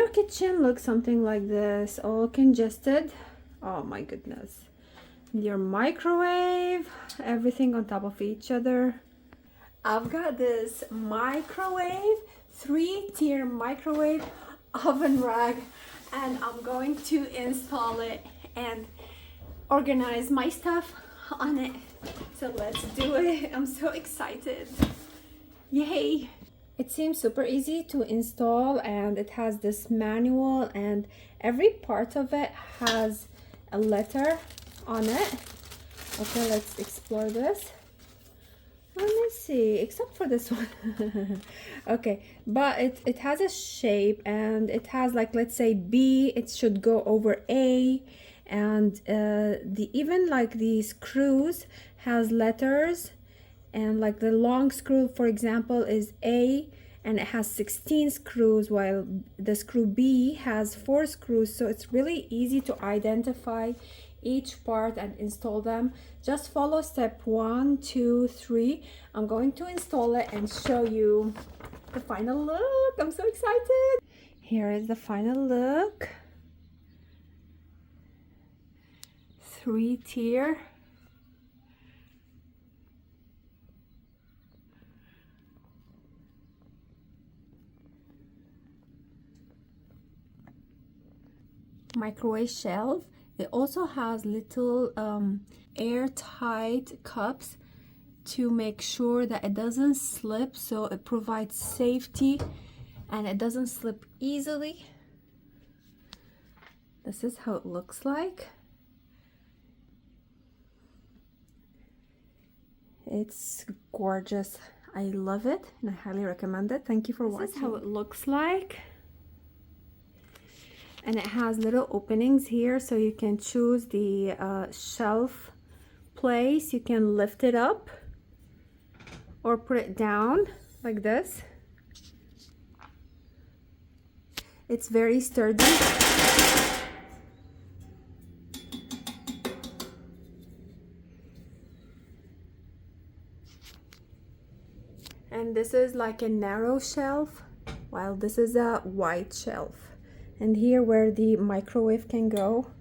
your kitchen looks something like this, all congested. Oh my goodness. Your microwave, everything on top of each other. I've got this microwave, 3-tier microwave oven rack, and I'm going to install it and organize my stuff on it. So let's do it. I'm so excited. Yay! It seems super easy to install, and it has this manual, and every part of it has a letter on it. Okay, let's explore this. Let me see, except for this one. Okay, but it has a shape, and it has, like, let's say B, it should go over A, and the even like the screws has letters, and like the long screw, for example, is A, and it has 16 screws, while the screw B has 4 screws. So it's really easy to identify each part and install them. Just follow step 1, 2, 3. I'm going to install it and show you the final look. I'm so excited. Here is the final look. 3-tier. Microwave shelf. It also has little airtight cups to make sure that it doesn't slip, so it provides safety and it doesn't slip easily. This is how it looks like. It's gorgeous. I love it and I highly recommend it. Thank you for watching. This is how it looks like. And it has little openings here, so you can choose the shelf place. You can lift it up or put it down like this. It's very sturdy. And this is like a narrow shelf, while this is a wide shelf. And here where the microwave can go.